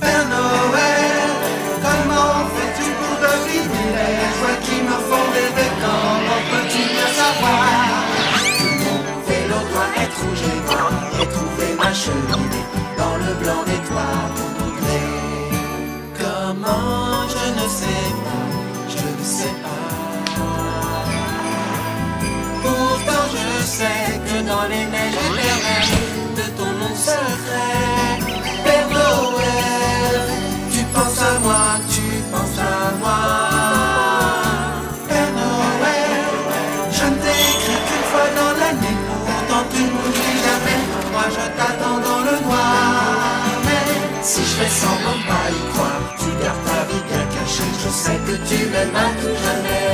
Père Noël, comment fais-tu pour deviner les joies qui me font rêver? Comment peux-tu le savoir? Mon vélo doit être rouge et noir et trouver ma cheminée dans le blanc des toits poudrés. Comment je ne sais pas, je ne sais pas. Pourtant je sais que dans les neiges éternelles de ton nom secret, Père Noël, tu penses à moi, tu penses à moi. Père Noël, je ne t'ai écrit qu'une fois dans l'année, pourtant tu ne m'oublies jamais. Moi je t'attends dans le noir, mais si je fais semblant de pas y croire, tu gardes ta vie bien cachée. Je sais que tu m'aimes à tout jamais.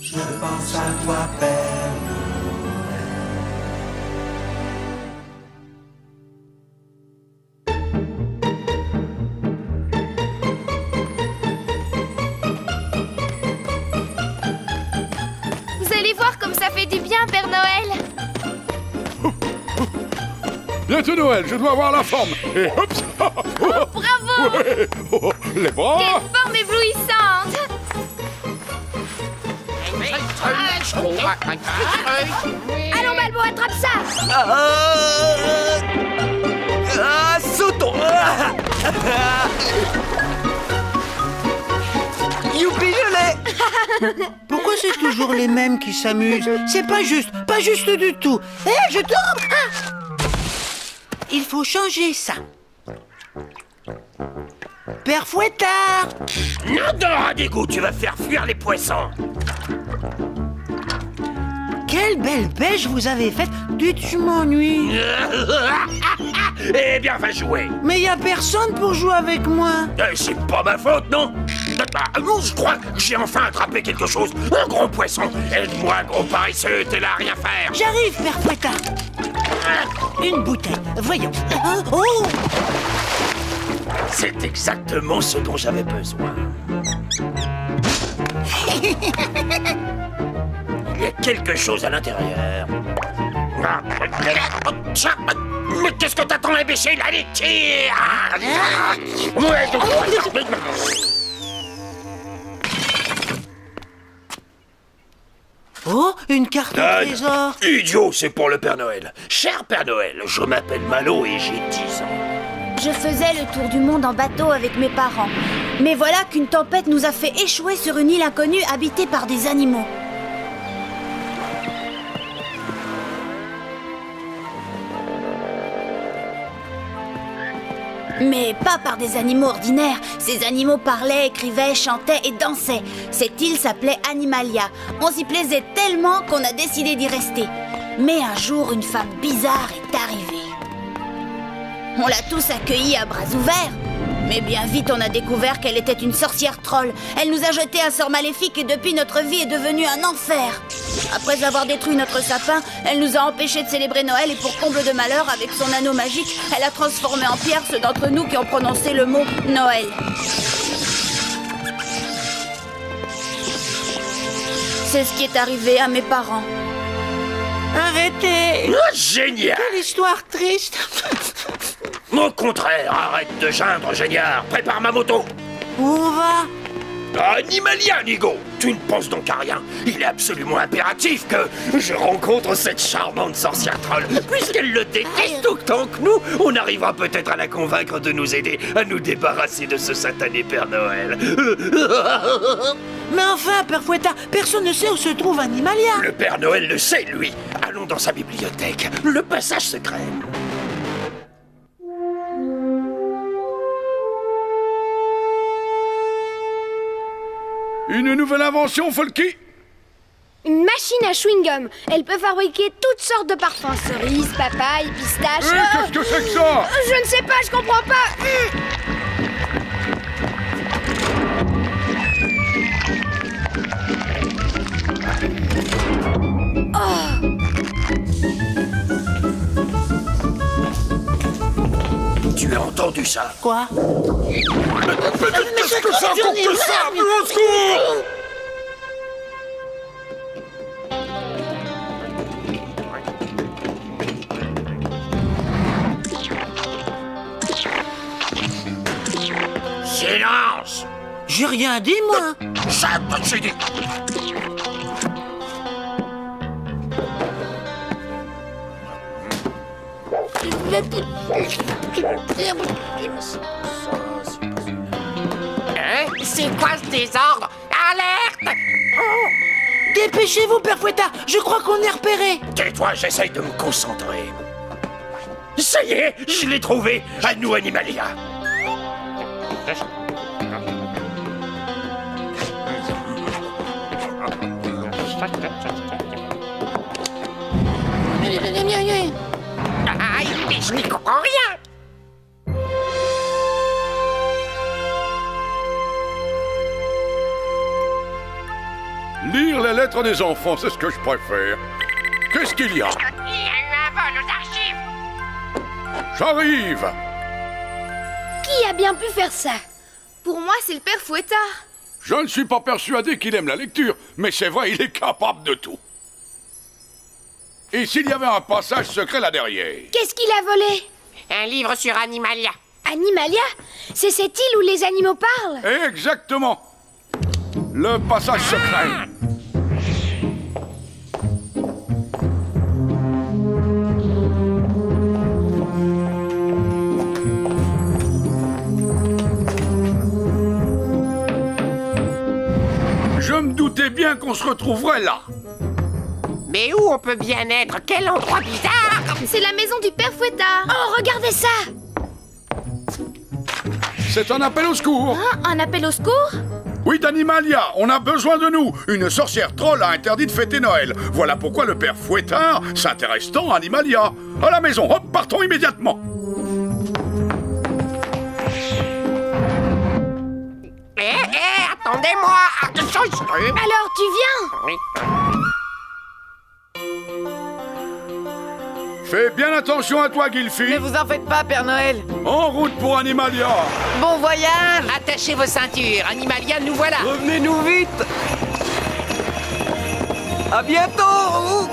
Je pense à toi, Père Vous allez voir comme ça fait du bien, Père Noël. Bientôt Noël, je dois avoir la forme. Et hop. Oh, bravo. Ouais. Oh, les bras. Quelle forme éblouissante. Allons, Balbo, attrape ça. Sautons. Youpi, je l'ai. Pourquoi c'est toujours les mêmes qui s'amusent? C'est pas juste du tout. Hé, je tombe. Il faut changer ça. Père Fouettard! Non, dégoût, tu vas faire fuir les poissons. Quelle belle pêche vous avez faite! Dites, je m'ennuie. Eh bien, va jouer. Mais y a personne pour jouer avec moi. C'est pas ma faute, non? Je crois que j'ai enfin attrapé quelque chose. Un gros poisson. Aide-moi, gros paresseux, t'es là à rien faire. J'arrive, Père Fouettard. Une bouteille, voyons. Oh! C'est exactement ce dont j'avais besoin. Il y a quelque chose à l'intérieur. Mais qu'est-ce que t'attends, imbécile? Allez, tire! Oh, une carte au trésor. Idiot, c'est pour le Père Noël. Cher Père Noël, je m'appelle Malo et j'ai 10 ans. Je faisais le tour du monde en bateau avec mes parents. Mais voilà qu'une tempête nous a fait échouer sur une île inconnue habitée par des animaux. Mais pas par des animaux ordinaires. Ces animaux parlaient, écrivaient, chantaient et dansaient. Cette île s'appelait Animalia. On s'y plaisait tellement qu'on a décidé d'y rester. Mais un jour, une femme bizarre est arrivée. On l'a tous accueillie à bras ouverts. Mais bien vite, on a découvert qu'elle était une sorcière troll. Elle nous a jeté un sort maléfique et depuis, notre vie est devenue un enfer. Après avoir détruit notre sapin, elle nous a empêchés de célébrer Noël et pour comble de malheur, avec son anneau magique, elle a transformé en pierre ceux d'entre nous qui ont prononcé le mot Noël. C'est ce qui est arrivé à mes parents. Arrêtez! Oh, génial! Quelle histoire triste! Au contraire, arrête de geindre, génial. Prépare ma moto. Où on va? Animalia, Nigo. Tu ne penses donc à rien. Il est absolument impératif que je rencontre cette charmante sorcière troll. Puisqu'elle le déteste autant que nous, on arrivera peut-être à la convaincre de nous aider à nous débarrasser de ce satané Père Noël. Mais enfin, Père Fouettard, personne ne sait où se trouve Animalia. Le Père Noël le sait, lui. Allons dans sa bibliothèque. Le passage secret. Une nouvelle invention, Folky? Une machine à chewing-gum. Elle peut fabriquer toutes sortes de parfums. Cerises, papaye, pistache... Qu'est-ce que c'est que ça? Je ne sais pas, je comprends pas. Tu as entendu ça? Quoi? Qu'est-ce que c'est encore que ça? Au secours! Silence! J'ai rien dit, moi. Ça, c'est dit. Hein? C'est quoi ce désordre? Alerte! Dépêchez-vous, Père Fouettard. Je crois qu'on est repéré. Tais-toi, j'essaye de me concentrer. Ça y est, je l'ai trouvé. À nous, Animalia. Aïe, mais je n'y comprends rien! Lire les lettres des enfants, c'est ce que je préfère. Qu'est-ce qu'il y a? Il y a eu un vol aux archives! J'arrive! Qui a bien pu faire ça? Pour moi, c'est le père Fouettard. Je ne suis pas persuadé qu'il aime la lecture, mais c'est vrai, il est capable de tout. Et s'il y avait un passage secret là derrière? Qu'est-ce qu'il a volé? Un livre sur Animalia. Animalia? C'est cette île où les animaux parlent? Exactement! Le passage secret. Je me doutais bien qu'on se retrouverait là. Mais où on peut bien être? Quel endroit bizarre! C'est la maison du père Fouettard. Oh, regardez ça! C'est un appel au secours. Ah, un appel au secours? Oui, d'Animalia, on a besoin de nous. Une sorcière troll a interdit de fêter Noël. Voilà pourquoi le père Fouettard s'intéresse tant à Animalia. À la maison, hop, partons immédiatement. Attendez-moi! Alors, tu viens? Oui. Fais bien attention à toi, Gilfy. Ne vous en faites pas, Père Noël. En route pour Animalia. Bon voyage. Attachez vos ceintures, Animalia, nous voilà! Revenez-nous vite. À bientôt.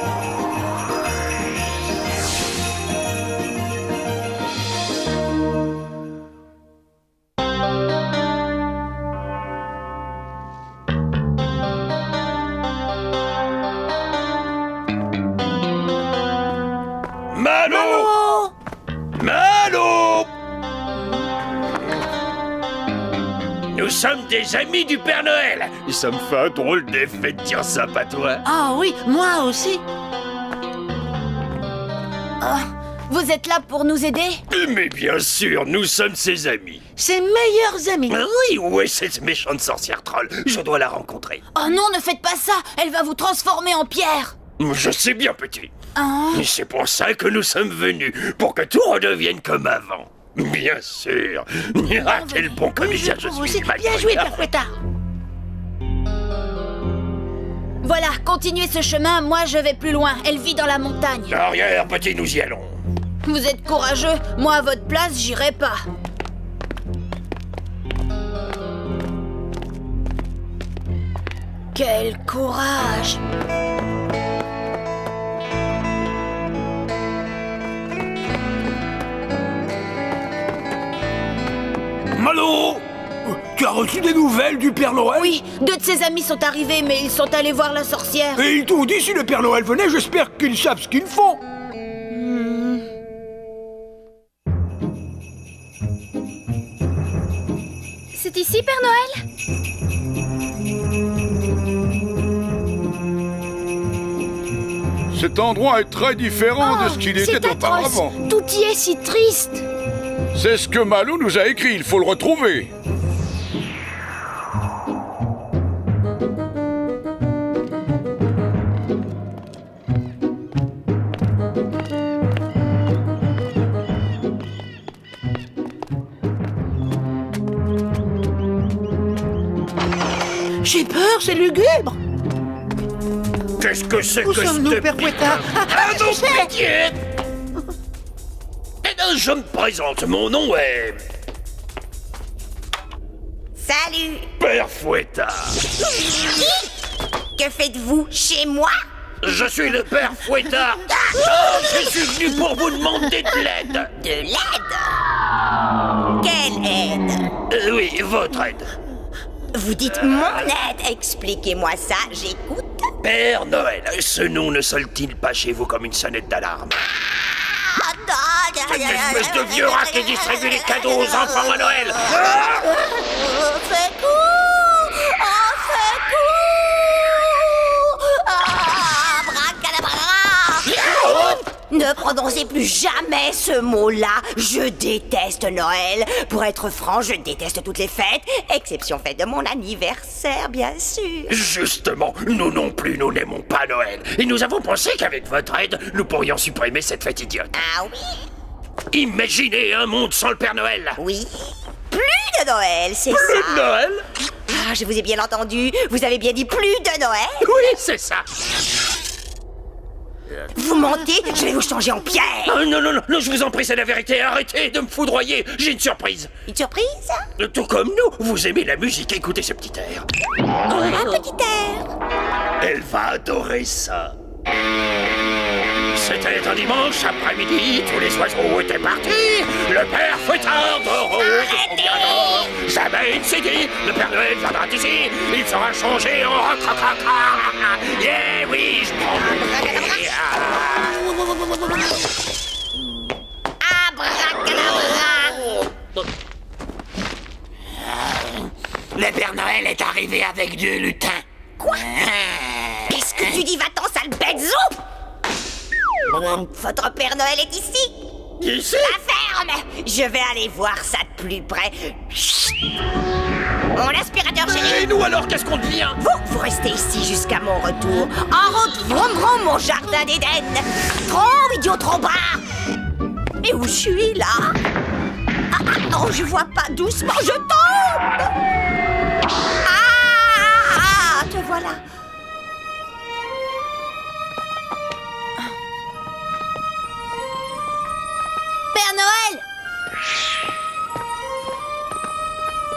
Malo! Malo! Nous sommes des amis du Père Noël. Ça me fait un drôle d'effet de dire ça, pas toi? Ah oui, moi aussi. Vous êtes là pour nous aider? Mais bien sûr, nous sommes ses amis. Ses meilleurs amis. Oui, où est cette méchante sorcière troll? Je dois la rencontrer. Oh non, ne faites pas ça. Elle va vous transformer en pierre. Je sais bien, petit. Hein? C'est pour ça que nous sommes venus, pour que tout redevienne comme avant. Bien sûr. Ah, quel bon commissaire je Vous suis. aussi. Bien joué, Père Fouettard. Voilà, continuez ce chemin, moi je vais plus loin. Elle vit dans la montagne. Arrière, petit, nous y allons. Vous êtes courageux, moi à votre place, j'irai pas. Quel courage! Malo! Tu as reçu des nouvelles du Père Noël? Oui, deux de ses amis sont arrivés, mais ils sont allés voir la sorcière. Et ils t'ont dit si le Père Noël venait, j'espère qu'ils savent ce qu'ils font. C'est ici, Père Noël? Cet endroit est très différent de ce qu'il était C'est atroce. auparavant. Tout y est si triste. C'est ce que Malou nous a écrit, il faut le retrouver. J'ai peur, c'est lugubre. Qu'est-ce que c'est Où que sommes-nous, cette Père Fouettard? Ah non, je sais. pitié! Eh bien, je me présente, mon nom est... Salut! Père Fouettard. Que faites-vous chez moi? Je suis le Père Fouettard. Oh, je suis venu pour vous demander de l'aide. De l'aide? Quelle aide? Oui, votre aide. Vous dites mon aide, expliquez-moi ça, j'écoute. Père Noël, ce nom ne sonne-t-il pas chez vous comme une sonnette d'alarme? Cette espèce de vieux rat qui distribue les cadeaux aux enfants à Noël. Ne prononcez plus jamais ce mot-là. Je déteste Noël. Pour être franc, je déteste toutes les fêtes, exception faite de mon anniversaire, bien sûr. Justement, nous non plus, nous n'aimons pas Noël. Et nous avons pensé qu'avec votre aide, nous pourrions supprimer cette fête idiote. Ah oui? Imaginez un monde sans le Père Noël. Oui. Plus de Noël, c'est ça. Plus de Noël? Ah, je vous ai bien entendu. Vous avez bien dit plus de Noël? Oui, c'est ça. Vous mentez, je vais vous changer en pierre. Non, je vous en prie, c'est la vérité. Arrêtez de me foudroyer. J'ai une surprise. Une surprise? Tout comme nous, vous aimez la musique. Écoutez ce petit air. Un petit air. Elle va adorer ça. C'était un dimanche après-midi, tous les oiseaux étaient partis. Le père Fouettard de rose. Jamais il ne s'est dit, le Père Noël viendra ici, il sera changé en rocrocrocra. Yeah, oui, je prends le Abracadabra. Le Père Noël est arrivé avec du lutin. Quoi? Qu'est-ce que tu dis, va-t'en, sale bête zo? Votre Père Noël est ici. Ici? La ferme. Je vais aller voir ça de plus près. Chut. Mon aspirateur chéri. Et nous alors, qu'est-ce qu'on devient? Vous restez ici jusqu'à mon retour. En route, vroom vroom, mon jardin d'Éden. Trop idiot, trop bas. Mais où je suis là? Oh, je vois pas, doucement, je tombe. Te voilà. Père Noël!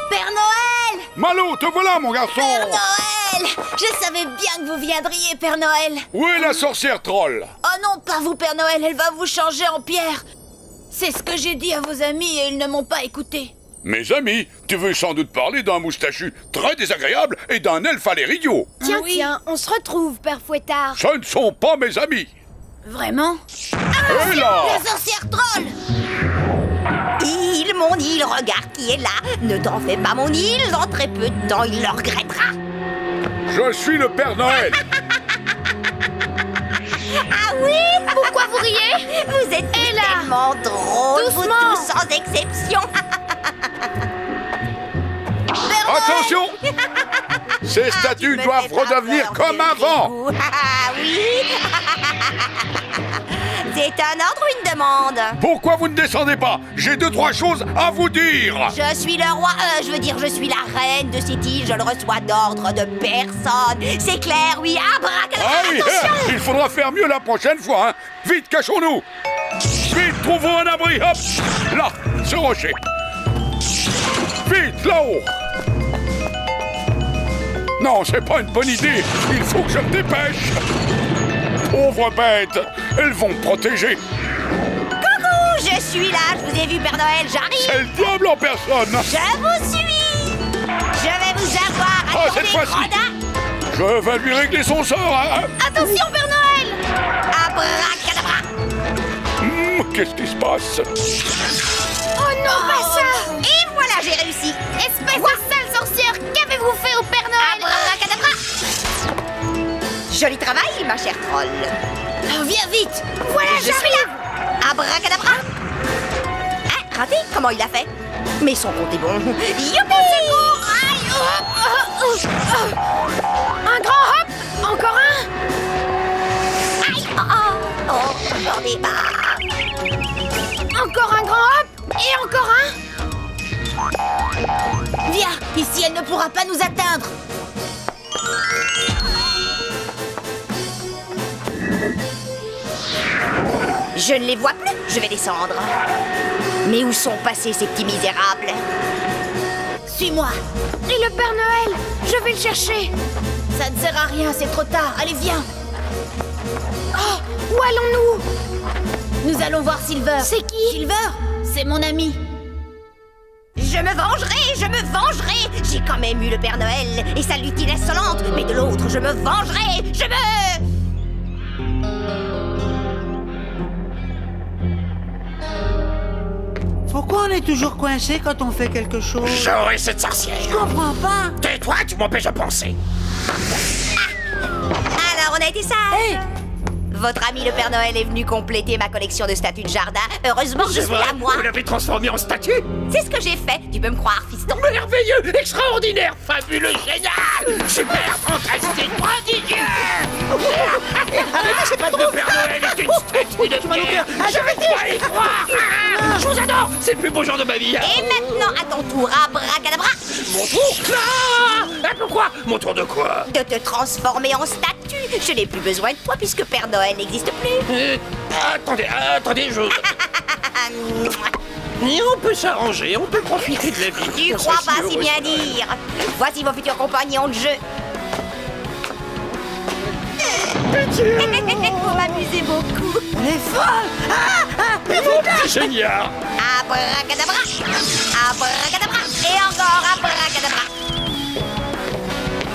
Père Noël! Malou, te voilà, mon garçon! Père Noël! Je savais bien que vous viendriez, Père Noël! Où est la sorcière troll? Oh non, pas vous, Père Noël, elle va vous changer en pierre! C'est ce que j'ai dit à vos amis et ils ne m'ont pas écouté. Mes amis, tu veux sans doute parler d'un moustachu très désagréable et d'un elfe à l'air idiot. Tiens, Oui. tiens, on se retrouve, Père Fouettard. Ce ne sont pas mes amis. Vraiment? Et là, La sorcière troll! Il, mon île, regarde qui est là. Ne t'en fais pas, mon île. Dans très peu de temps, il le regrettera. je suis le Père Noël. Ah oui? Pourquoi vous riez? Vous êtes Et là? tellement drôles, vous Doucement. tous sans exception. Attention, ces statues doivent redevenir comme avant. Ah oui. C'est un ordre ou une demande? Pourquoi vous ne descendez pas? J'ai 2-3 choses à vous dire. Je suis le roi, je suis la reine de cette île, je ne reçois d'ordre de personne. C'est clair, oui, abracadabra, Ah oui, attention! il faudra faire mieux la prochaine fois, hein. Vite, cachons-nous. Vite, trouvons un abri, hop. Là, ce rocher. Vite, là-haut. Non, c'est pas une bonne idée. Il faut que je me dépêche. Pauvres bêtes, elles vont me protéger. Coucou, je suis là, je vous ai vu, Père Noël, j'arrive. C'est le diable en personne. Je vous suis. Je vais vous avoir. Ah, Attendez, cette fois-ci. gredin. Je vais lui régler son sort, hein. Attention, Père Noël! Abracadabra. Qu'est-ce qui se passe? Oh non, pas ça! Et voilà, j'ai réussi. Espèce de sale sorcière, qu'avez-vous fait au Père Noël? Abracadabra. Joli travail, ma chère troll. Viens vite! Voilà, j'arrive. Abracadabra. Hein, raté? Comment il a fait? Mais son compte est bon. Youpi! Aïe, Un grand hop! Encore un! aïe, j'en ai marre. Encore un grand hop! Et encore un! Viens! Ici, elle ne pourra pas nous atteindre! Je ne les vois plus, je vais descendre. Mais où sont passés ces petits misérables? Suis-moi! Et le Père Noël! Je vais le chercher! Ça ne sert à rien, c'est trop tard. Allez, viens! Oh! Où allons-nous? Nous allons voir Silver. C'est qui? Silver? C'est mon ami. Je Je me vengerai, je me vengerai. J'ai quand même eu le Père Noël et sa lutine insolente. Mais de l'autre, je me vengerai. Pourquoi on est toujours coincé quand on fait quelque chose? J'aurai cette sorcière. Je comprends pas. Tais-toi, tu m'empêches de penser. Alors, on a été sage. Votre ami le Père Noël est venu compléter ma collection de statues de jardin. Heureusement que je suis à moi. Vous l'avez transformé en statue? C'est ce que j'ai fait. Tu peux me croire, fiston? Merveilleux, extraordinaire, fabuleux, génial, super, fantastique, prodigieux. C'est pas Le Père Noël est une statue de pierre. Je vais pas y croire. Je vous adore. C'est le plus beau jour de ma vie. Et maintenant, à ton tour, abracadabra. Mon tour? Ah, pourquoi? Mon tour de quoi? De te transformer en statue. Je n'ai plus besoin de toi puisque Père Noël n'existe plus. Attendez, je... Mais on peut s'arranger, on peut profiter de la vie. Tu crois pas si bien dire. Voici vos futurs compagnons de jeu. Vous m'amusez beaucoup. On est folle. Génial. Abracadabra. Abracadabra. Et encore abracadabra.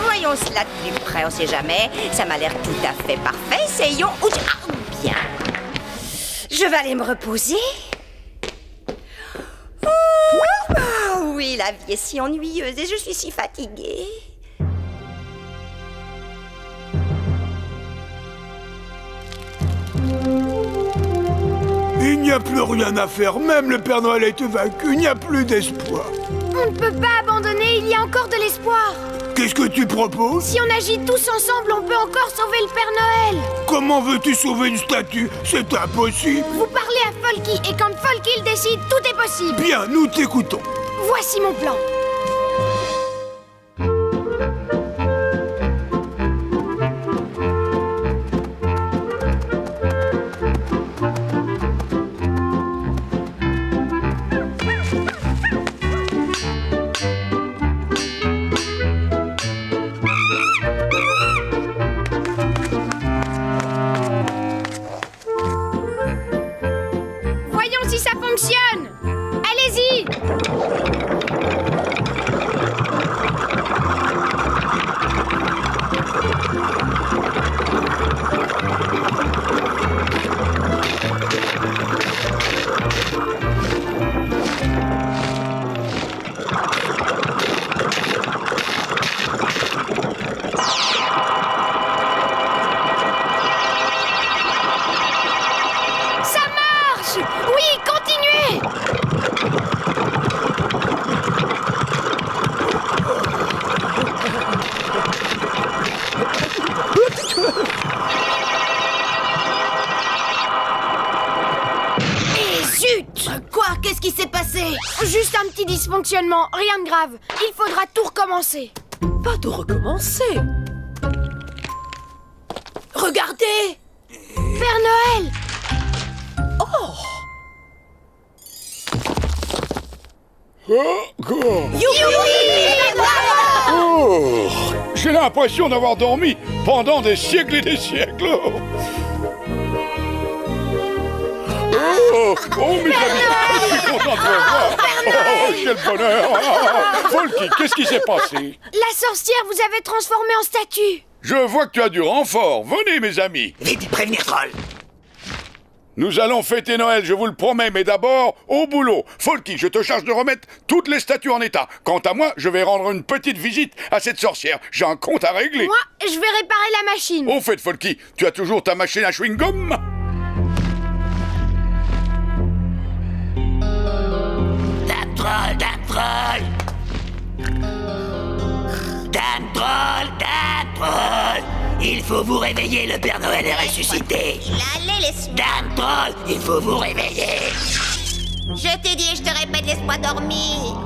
Voyons cela de plus près, on sait jamais. Ça m'a l'air tout à fait parfait. Essayons. Bien. Je vais aller me reposer. Oui, la vie est si ennuyeuse et je suis si fatiguée. Il n'y a plus rien à faire, même le Père Noël a été vaincu, il n'y a plus d'espoir. On ne peut pas abandonner, il y a encore de l'espoir. Qu'est-ce que tu proposes? Si on agit tous ensemble, on peut encore sauver le Père Noël. Comment veux-tu sauver une statue? C'est impossible. Vous parlez à Folky et quand Folky le décide, tout est possible. Bien, nous t'écoutons. Voici mon plan. Voyons si ça fonctionne. Allez-y. Ça marche. Oui, continuez. Et zut! Quoi? Qu'est-ce qui s'est passé? Juste un petit dysfonctionnement, rien de grave. Il faudra tout recommencer. Pas tout recommencer. Regardez! Père Noël! Oh, j'ai l'impression d'avoir dormi pendant des siècles et des siècles. Mes amis, je suis content de vous voir. Quel bonheur. Folky, qu'est-ce qui s'est passé? La sorcière vous avait transformé en statue. Je vois que tu as du renfort. Venez, mes amis. Vite, prévenir Troll. Nous allons fêter Noël, je vous le promets, mais d'abord, au boulot. Folky, je te charge de remettre toutes les statues en état. Quant à moi, je vais rendre une petite visite à cette sorcière. J'ai un compte à régler. Moi, je vais réparer la machine. Au fait, Folky, tu as toujours ta machine à chewing-gum? Dame Troll, Dame Troll. Dame Troll, Dame Troll. Il faut vous réveiller, le Père Noël est ressuscité. Allez, laisse. Dame Troll, il faut vous réveiller. Je t'ai dit et je te répète, laisse-moi dormir.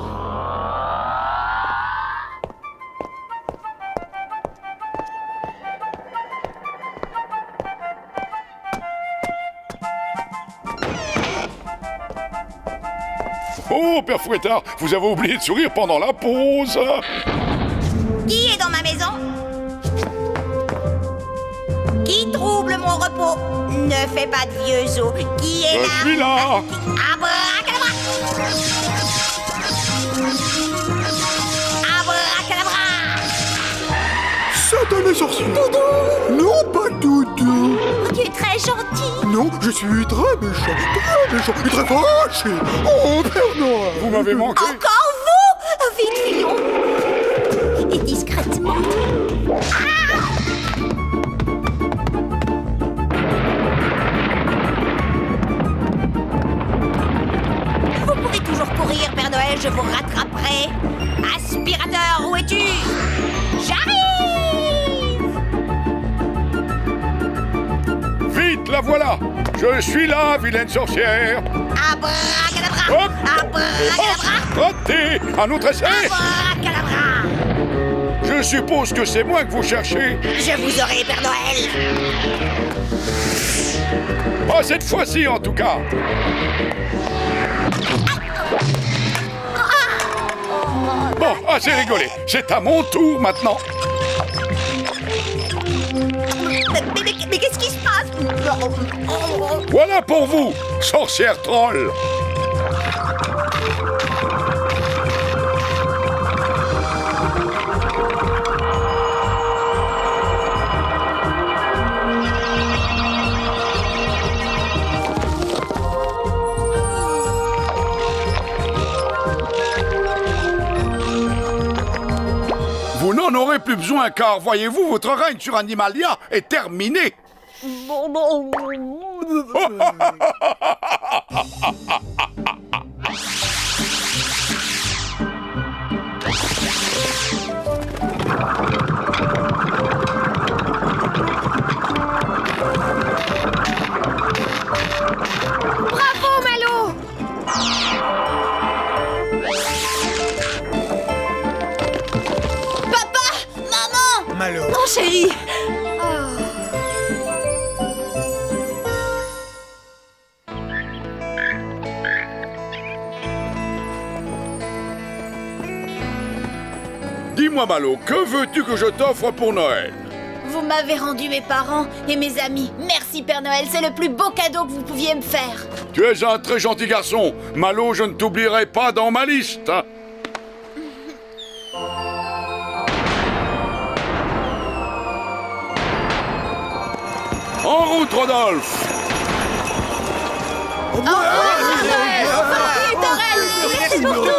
Oh, Père Fouettard, vous avez oublié de sourire pendant la pause. Qui est dans ma maison? Qui trouble mon repos? Ne fais pas de vieux os. Qui est là? Je suis là. Abracadabra! Jonathan le sorcier. Doudou! Non, pas Doudou. Tu es très gentil. Non, je suis très méchant et très fâché. Oh, Père Noël. Vous m'avez manqué. Encore vous? Vite, fuyons. Et discrètement. Vous pourrez toujours courir, Père Noël, je vous rattraperai. Aspirateur, où es-tu? J'arrive! Vite, la voilà. Je suis là, vilaine sorcière. Abracadabra! Hop. Abracadabra! Raté. Un autre essai. Abracadabra! Je suppose que c'est moi que vous cherchez. Je vous aurai, Père Noël! Pas cette fois-ci, en tout cas. Bon, assez rigolé. C'est à mon tour maintenant. Mais qu'est-ce qui se passe? Voilà pour vous, sorcière troll. Vous n'en aurez plus besoin car, voyez-vous, votre règne sur Animalia est terminé. Bravo, Malo! Papa! Maman! Malo. Oh, chérie! Dis-moi, Malo, que veux-tu que je t'offre pour Noël? Vous m'avez rendu mes parents et mes amis. Merci, Père Noël, c'est le plus beau cadeau que vous pouviez me faire. Tu es un très gentil garçon. Malo, je ne t'oublierai pas dans ma liste. En route, Rodolphe. Merci pour tout!